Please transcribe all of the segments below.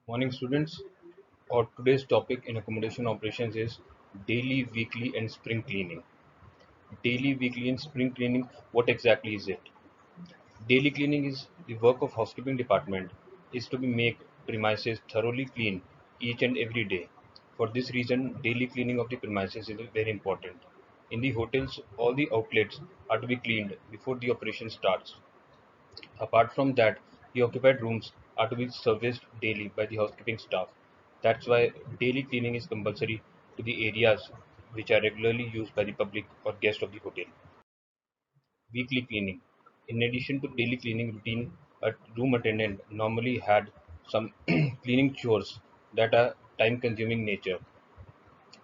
Morning students, our today's topic in accommodation operations is daily, weekly and spring cleaning. Daily, weekly and spring cleaning, what exactly is it? Daily cleaning is the work of housekeeping department is to be make premises thoroughly clean each and every day. For this reason, daily cleaning of the premises is very important. In the hotels, all the outlets are to be cleaned before the operation starts. Apart from that, the occupied rooms are to be serviced daily by the housekeeping staff. That's why daily cleaning is compulsory to the areas which are regularly used by the public or guests of the hotel. Weekly cleaning. In addition to daily cleaning routine, a room attendant normally had some cleaning chores that are time consuming nature.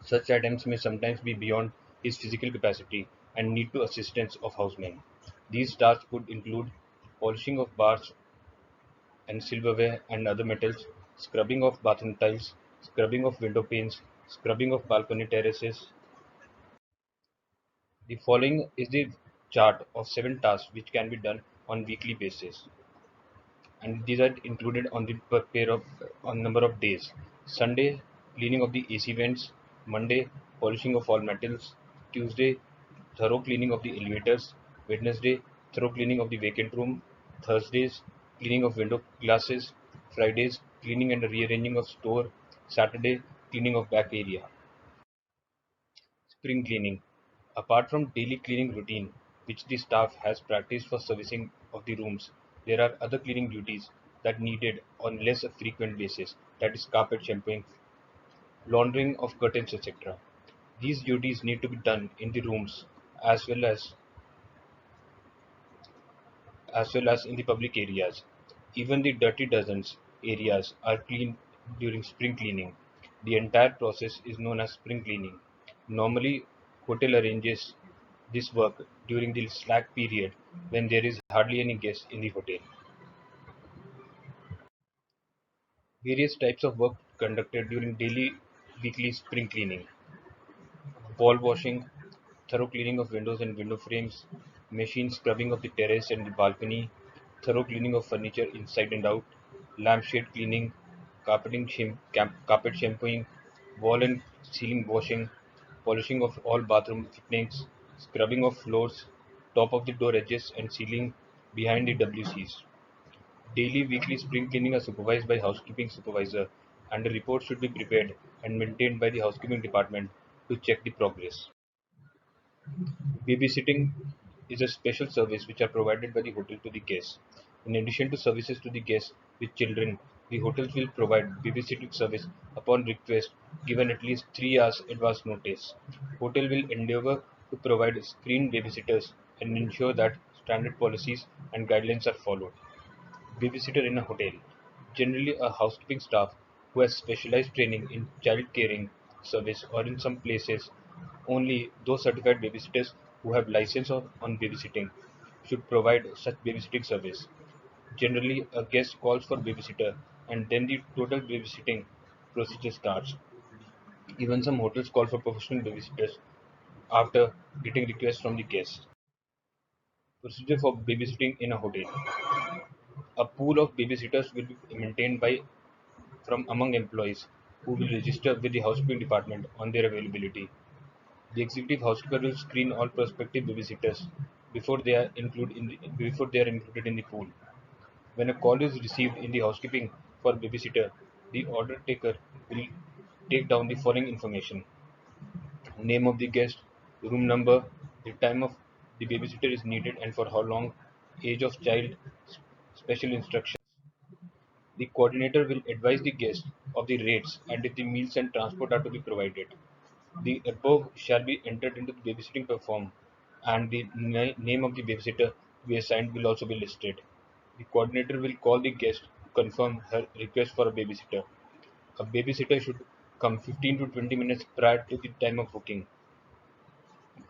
Such items may sometimes be beyond his physical capacity and need to assistance of housemen. These tasks could include polishing of bars and silverware and other metals, scrubbing of bathroom tiles, scrubbing of window panes, scrubbing of balcony terraces. The following is the chart of 7 tasks which can be done on weekly basis, and these are included on the per pair of on number of days. Sunday, cleaning of the AC vents. Monday, polishing of all metals. Tuesday, thorough cleaning of the elevators. Wednesday, thorough cleaning of the vacant room. Thursdays, cleaning of window glasses. Fridays, cleaning and rearranging of store. Saturday, cleaning of back area. Spring cleaning. Apart from daily cleaning routine, which the staff has practiced for servicing of the rooms, there are other cleaning duties that needed on less frequent basis, that is carpet shampooing, laundering of curtains, etc. These duties need to be done in the rooms as well as in the public areas. Even the dirty dozens areas are cleaned during spring cleaning. The entire process is known as spring cleaning. Normally, hotel arranges this work during the slack period when there is hardly any guests in the hotel. Various types of work conducted during daily, weekly spring cleaning. Wall washing, thorough cleaning of windows and window frames, machine scrubbing of the terrace and the balcony, thorough cleaning of furniture inside and out, lampshade cleaning, carpet shampooing, wall and ceiling washing, polishing of all bathroom fittings, scrubbing of floors, top of the door edges and ceiling behind the WCs. Daily, weekly spring cleaning are supervised by housekeeping supervisor, and a report should be prepared and maintained by the housekeeping department to check the progress. Babysitting is a special service which are provided by the hotel to the guests. In addition to services to the guests with children, the hotels will provide babysitting service upon request given at least 3 hours advance notice. Hotel will endeavor to provide screened babysitters and ensure that standard policies and guidelines are followed. Babysitter in a hotel. Generally a housekeeping staff who has specialized training in child caring service, or in some places only those certified babysitters who have license on babysitting should provide such babysitting service. Generally a guest calls for babysitter and then the total babysitting procedure starts. Even some hotels call for professional babysitters after getting requests from the guests. Procedure for babysitting in a hotel. A pool of babysitters will be maintained by from among employees who will register with the housekeeping department on their availability. The executive housekeeper will screen all prospective babysitters before they are included in the pool. When a call is received in the housekeeping for babysitter, the order taker will take down the following information: name of the guest, room number, the time of the babysitter is needed and for how long, age of child, special instructions. The coordinator will advise the guest of the rates and if the meals and transport are to be provided. The above shall be entered into the babysitting form, and the name of the babysitter to be assigned will also be listed. The coordinator will call the guest to confirm her request for a babysitter. A babysitter should come 15 to 20 minutes prior to the time of booking.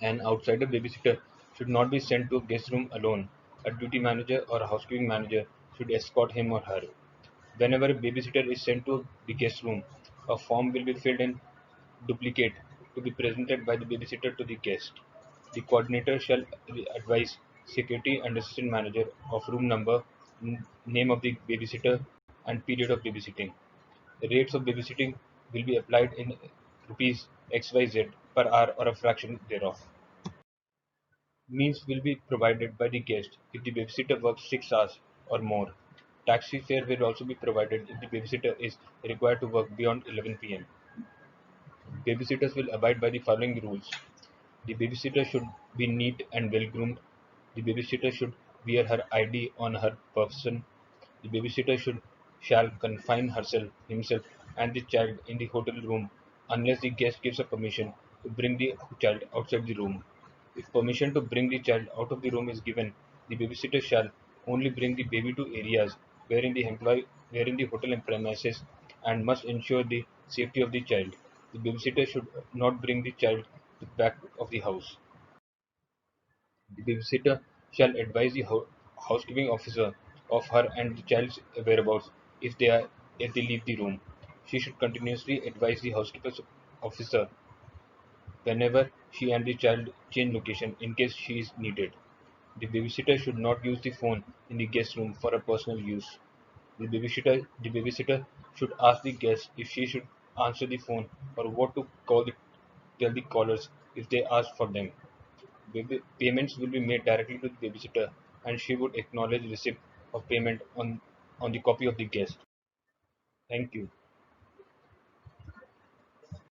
An outsider babysitter should not be sent to a guest room alone. A duty manager or a housekeeping manager should escort him or her. Whenever a babysitter is sent to the guest room, a form will be filled in duplicate to be presented by the babysitter to the guest. The coordinator shall advise security and assistant manager of room number, name of the babysitter, and period of babysitting. Rates of babysitting will be applied in rupees XYZ per hour or a fraction thereof. Meals will be provided by the guest if the babysitter works 6 hours or more. Taxi fare will also be provided if the babysitter is required to work beyond 11 p.m. Babysitters will abide by the following rules. The babysitter should be neat and well groomed. The babysitter should wear her ID on her person. The babysitter shall confine himself, and the child in the hotel room unless the guest gives a permission to bring the child outside the room. If permission to bring the child out of the room is given, the babysitter shall only bring the baby to areas wherein the hotel premises and must ensure the safety of the child. The babysitter should not bring the child to the back of the house. The babysitter shall advise the housekeeping officer of her and the child's whereabouts if they leave the room. She should continuously advise the housekeeping officer whenever she and the child change location in case she is needed. The babysitter should not use the phone in the guest room for a personal use. The babysitter should ask the guest if she should answer the phone or what to tell the callers if they ask for them. Payments will be made directly to the babysitter, and she would acknowledge receipt of payment on the copy of the guest. Thank you.